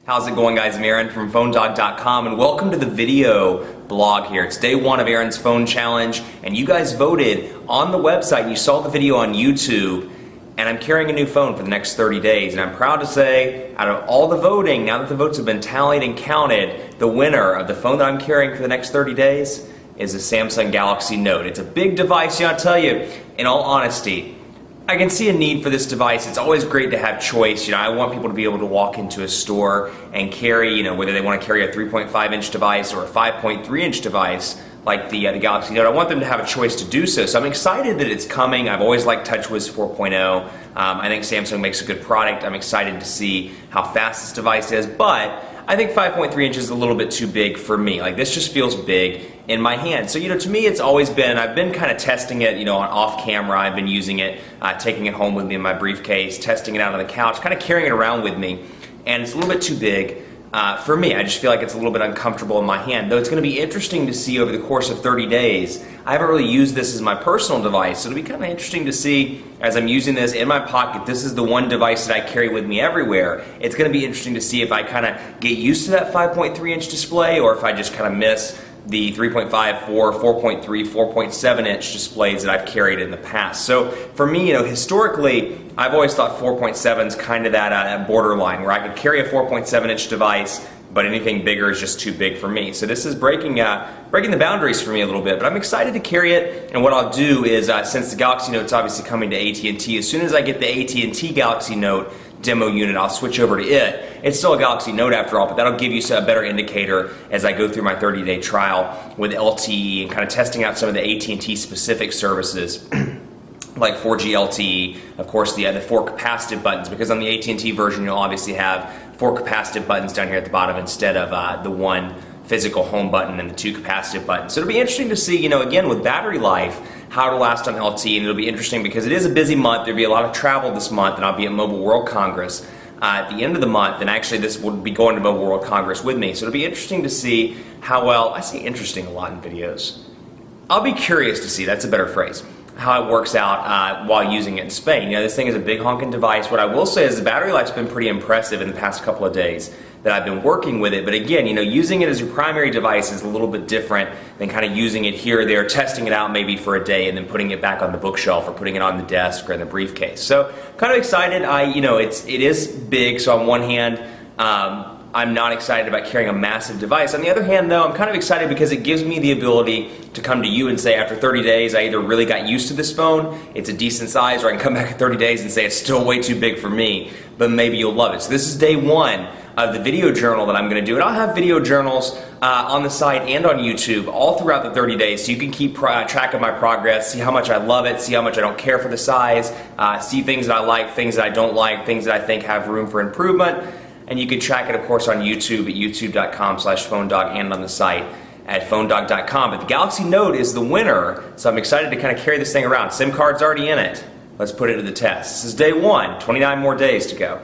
How's it going, guys? I'm Aaron from PhoneDog.com and welcome to the video blog here. It's day one of Aaron's phone challenge and you guys voted on the website and you saw the video on YouTube, and I'm carrying a new phone for the next 30 days, and I'm proud to say out of all the voting, now that the votes have been tallied and counted, the winner of the phone that I'm carrying for the next 30 days is the Samsung Galaxy Note. It's a big device, I'll tell you, in all honesty. I can see a need for this device. It's always great to have choice. I want people to be able to walk into a store and carry, whether they want to carry a 3.5-inch device or a 5.3-inch device like the Galaxy Note. I want them to have a choice to do so. So I'm excited that it's coming. I've always liked TouchWiz 4.0. I think Samsung makes a good product. I'm excited to see how fast this device is, but I think 5.3 inches is a little bit too big for me. This just feels big in my hand. So, to me it's always been, I've been kind of testing it, on off camera. I've been using it, taking it home with me in my briefcase, testing it out on the couch, kind of carrying it around with me. And it's a little bit too big for me. I just feel like it's a little bit uncomfortable in my hand. Though it's going to be interesting to see over the course of 30 days. I haven't really used this as my personal device, so it'll be kind of interesting to see as I'm using this in my pocket. This is the one device that I carry with me everywhere. It's going to be interesting to see if I kind of get used to that 5.3-inch display or if I just kind of miss the 3.5, 4, 4.3, 4.7-inch displays that I've carried in the past. So for me, historically, I've always thought 4.7 is kind of that borderline where I could carry a 4.7-inch device, but anything bigger is just too big for me. So this is breaking the boundaries for me a little bit, but I'm excited to carry it. And what I'll do is, since the Galaxy Note's obviously coming to AT&T, as soon as I get the AT&T Galaxy Note demo unit, I'll switch over to it. It's still a Galaxy Note after all, but that'll give you a better indicator as I go through my 30-day trial with LTE and kind of testing out some of the AT&T specific services like 4G LTE, of course the 4 capacitive buttons, because on the AT&T version you'll obviously have 4 capacitive buttons down here at the bottom instead of the 1 physical home button and the 2 capacitive buttons. So it'll be interesting to see, again with battery life, how it'll last on LTE, and it'll be interesting because it is a busy month. There'll be a lot of travel this month, and I'll be at Mobile World Congress at the end of the month, and actually this will be going to Mobile World Congress with me. So it'll be interesting to see how well, I say interesting a lot in videos. I'll be curious to see, that's a better phrase, how it works out while using it in Spain. This thing is a big honking device. What I will say is the battery life's been pretty impressive in the past couple of days that I've been working with it. But again, using it as your primary device is a little bit different than kind of using it here or there, testing it out maybe for a day and then putting it back on the bookshelf or putting it on the desk or in the briefcase. So kind of excited. It is big, so on one hand, I'm not excited about carrying a massive device. On the other hand, though, I'm kind of excited because it gives me the ability to come to you and say after 30 days, I either really got used to this phone, it's a decent size, or I can come back in 30 days and say it's still way too big for me, but maybe you'll love it. So this is day one of the video journal that I'm going to do. And I'll have video journals on the site and on YouTube all throughout the 30 days so you can keep track of my progress, see how much I love it, see how much I don't care for the size, see things that I like, things that I don't like, things that I think have room for improvement. And you can track it, of course, on YouTube at youtube.com/PhoneDog and on the site at PhoneDog.com. But the Galaxy Note is the winner, so I'm excited to kind of carry this thing around. SIM card's already in it. Let's put it to the test. This is day one, 29 more days to go.